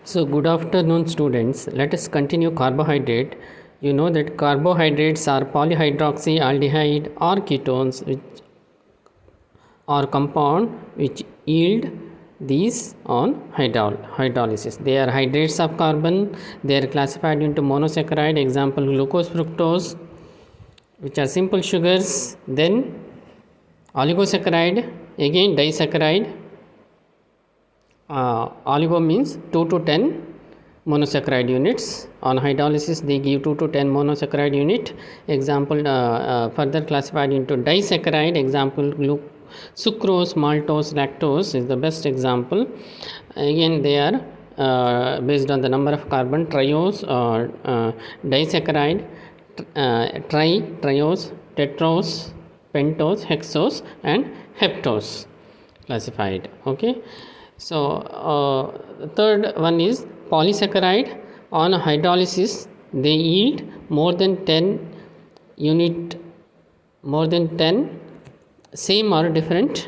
So, good afternoon, students. Let us continue carbohydrate. You know that carbohydrates are polyhydroxyaldehyde or ketones, which are compound which yield these on hydrolysis. They are hydrates of carbon. They are classified into monosaccharide. Example: glucose, fructose, which are simple sugars. Then oligosaccharide, again disaccharide. Oligo means 2 to 10 monosaccharide units. On hydrolysis they give 2 to 10 monosaccharide unit. Example further classified into disaccharide. Example sucrose, maltose, lactose is the best example. Again they are based on the number of carbon, triose, disaccharide, triose, tetrose, pentose, hexose and heptose classified. Okay. So third one is polysaccharide. On hydrolysis they yield more than 10 same or different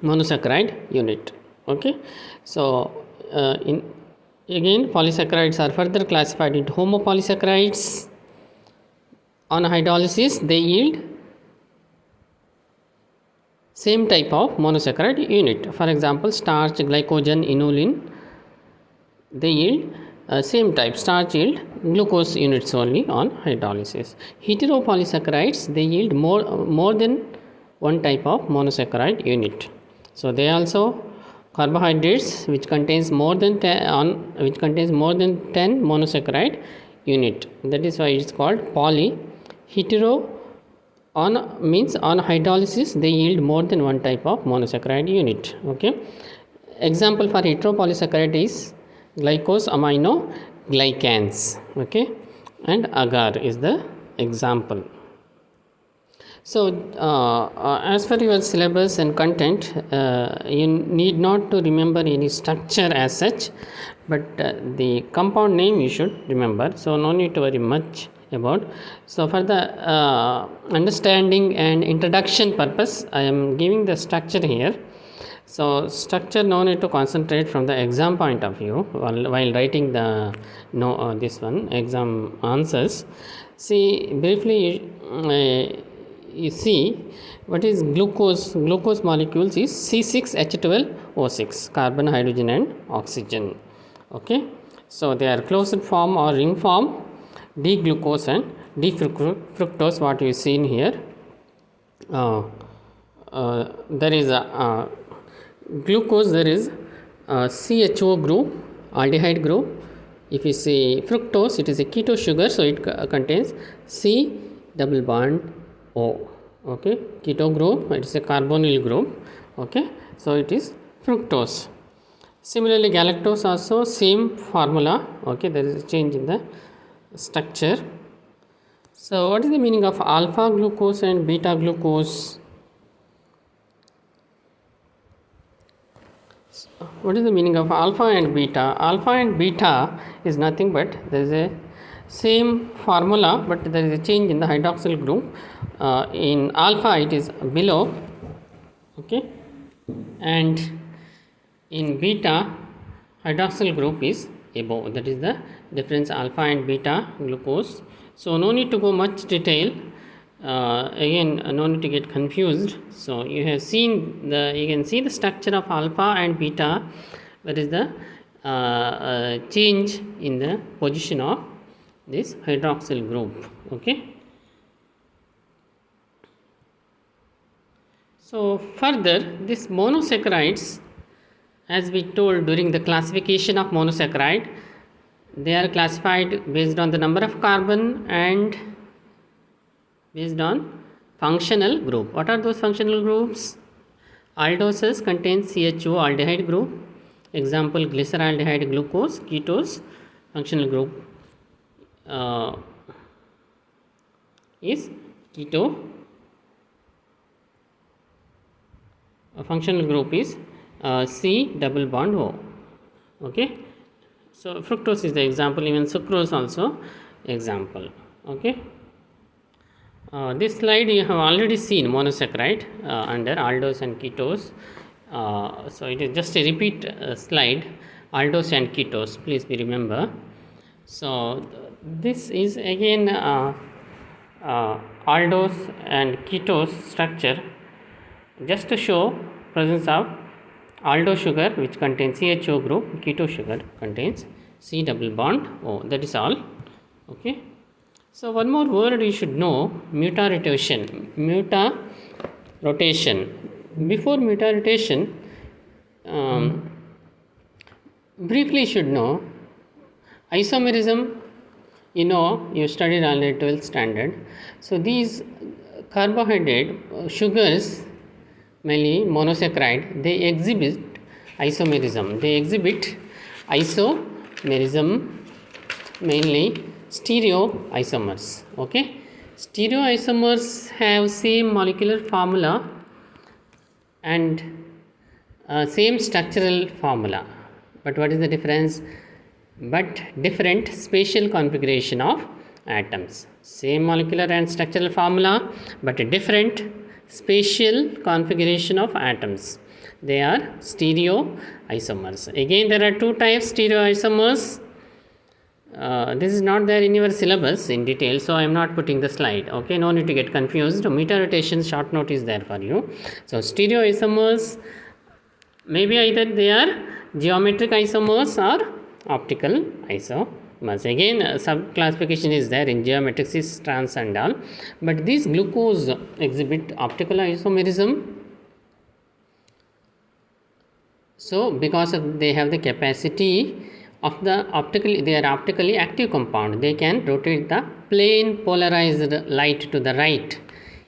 monosaccharide unit. Okay. So in again polysaccharides are further classified into homopolysaccharides. On hydrolysis they yield same type of monosaccharide unit. For example, starch, glycogen, inulin, they yield same type. Starch yield glucose units only on hydrolysis. Heteropolysaccharides, they yield more than one type of monosaccharide unit. So they also carbohydrates which contains more than 10 monosaccharide unit. That is why it is called poly. Hetero on means on hydrolysis they yield more than one type of monosaccharide unit. Okay. Example for heteropolysaccharide is glycose amino glycans. Okay, and agar is the example. So as per your syllabus and content, you need not to remember any structure as such, but the compound name you should remember. So no need to worry much about. So for the understanding and introduction purpose, I am giving the structure here. So structure no need to concentrate from the exam point of view while writing the this one exam answers. See briefly. You see what is glucose molecules is C6H12O6, carbon, hydrogen and oxygen. Okay, so they are closed form or ring form, D-glucose and D-fructose, what you see in here. There is a glucose, there is a CHO group, aldehyde group. If you see fructose, it is a keto sugar, so it contains C double bond O. Okay, keto group, it is a carbonyl group. Okay, so it is fructose. Similarly, galactose also same formula. Okay, there is a change in the structure. So what is the meaning of alpha glucose and beta glucose? What is the meaning of alpha and beta? Alpha and beta is nothing but there is a same formula, but there is a change in the hydroxyl group. In alpha it is below, okay, and in beta hydroxyl group is above. That is the difference, alpha and beta glucose. So no need to go much detail. Again no need to get confused. So you have seen you can see the structure of alpha and beta. That is the change in the position of this hydroxyl group. Okay. So further, this monosaccharides, as we told during the classification of monosaccharide, they are classified based on the number of carbon and based on functional group. What are those functional groups? Aldoses contain CHO aldehyde group. Example, glyceraldehyde glucose, ketose. Functional group is keto. Functional group is C double bond O. Okay, so fructose is the example, even sucrose also example. Okay, this slide you have already seen monosaccharide under aldose and ketose. So it is just a repeat slide. aldose and ketose, please be remember. So this is again aldose and ketose structure, just to show presence of aldose sugar which contains CHO group, ketose sugar contains C double bond O. That is all. Okay. So one more word you should know, mutarotation. Mutarotation. Before mutarotation, briefly you should know isomerism. You studied already 12th standard. So these carbohydrate sugars, mainly monosaccharide, they exhibit isomerism. Mainly stereoisomers. Okay, stereoisomers have same molecular formula and same structural formula, but what is the difference? But different spatial configuration of atoms. Same molecular and structural formula, but different spatial configuration of atoms. They are stereoisomers. Again, there are two types stereoisomers. This is not there in your syllabus in detail, so I am not putting the slide. Okay, no need to get confused. Mutarotation short note is there for you. So stereoisomers, maybe either they are geometric isomers or optical isomers. Again, sub classification is there in geometric, cis, trans and all, but these glucose exhibit optical isomerism. So because of they have the capacity of the they are optically active compound. They can rotate the plane polarized light to the right.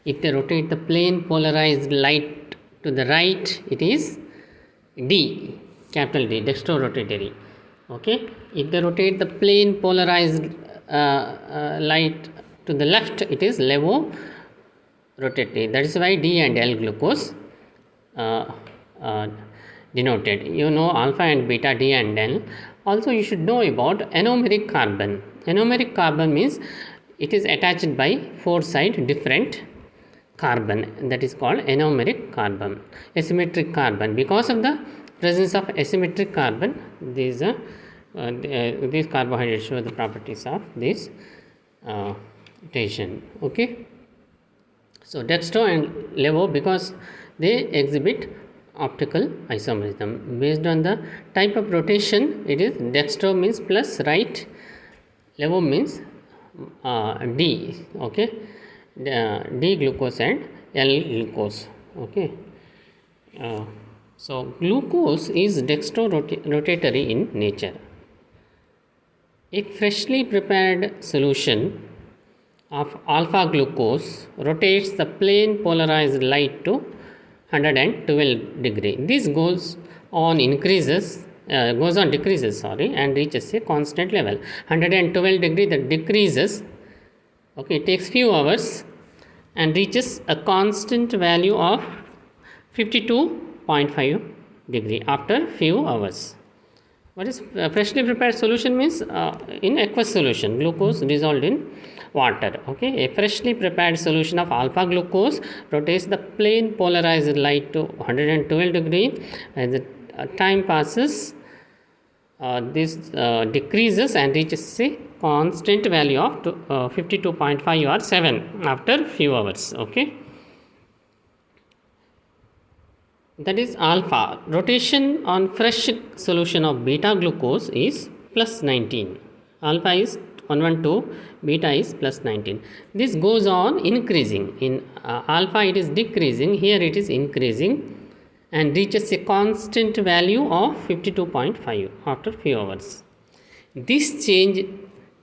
If they rotate the plane polarized light to the right, it is D, capital D, dextrorotatory. Okay, if they rotate the plane polarized light to the left, it is levorotatory. That is why D and L glucose denoted. Alpha and beta, D and L. Also you should know about anomeric carbon. Anomeric carbon means it is attached by 4 side different carbon, that is called anomeric carbon. Asymmetric carbon, because of the presence of asymmetric carbon, these carbohydrates show the properties of this rotation. Okay, so dextro and levo, because they exhibit optical isomerism. Based on the type of rotation, it is dextro means plus right, levo means D. Okay, D glucose and L glucose. Okay, so glucose is dextrorotatory in nature. A freshly prepared solution of alpha glucose rotates the plane polarized light to 112 degree. This goes on decreases and reaches a constant level 112 degree. That decreases. Okay, it takes few hours and reaches a constant value of 52.5 degree after few hours. What is freshly prepared solution means? In aqueous solution, glucose dissolved in water. Okay, a freshly prepared solution of alpha glucose rotates the plane polarized light to 112 degree. As the time passes, this decreases and reaches a constant value of 52.5 or 7 after few hours. Okay, that is alpha. Rotation on fresh solution of beta glucose is plus 19. Alpha is 112, beta is plus 19. This goes on increasing. In alpha it is decreasing, here it is increasing and reaches a constant value of 52.5 after few hours. This change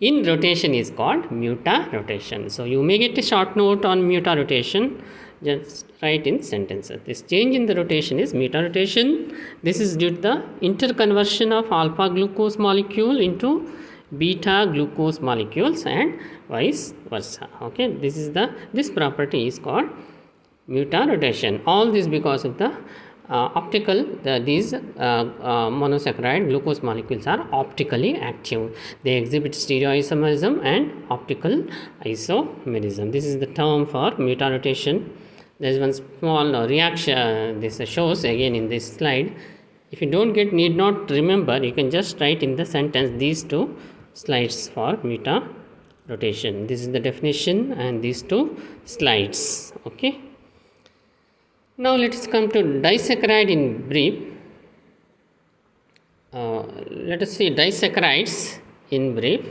in rotation is called mutarotation. So you may get a short note on mutarotation. Just write in sentences. This change in the rotation is mutarotation. This is due to the interconversion of alpha glucose molecule into beta glucose molecules and vice versa. Okay, this property is called mutarotation. All this because of the these monosaccharide glucose molecules are optically active. They exhibit stereoisomerism and optical isomerism. This is the term for mutarotation. There is one small reaction. This shows again in this slide. If you don't get, need not remember, you can just write in the sentence these two slides for beta rotation. This is the definition and these two slides. Okay. Now let us come to disaccharide in brief. Let us see disaccharides in brief.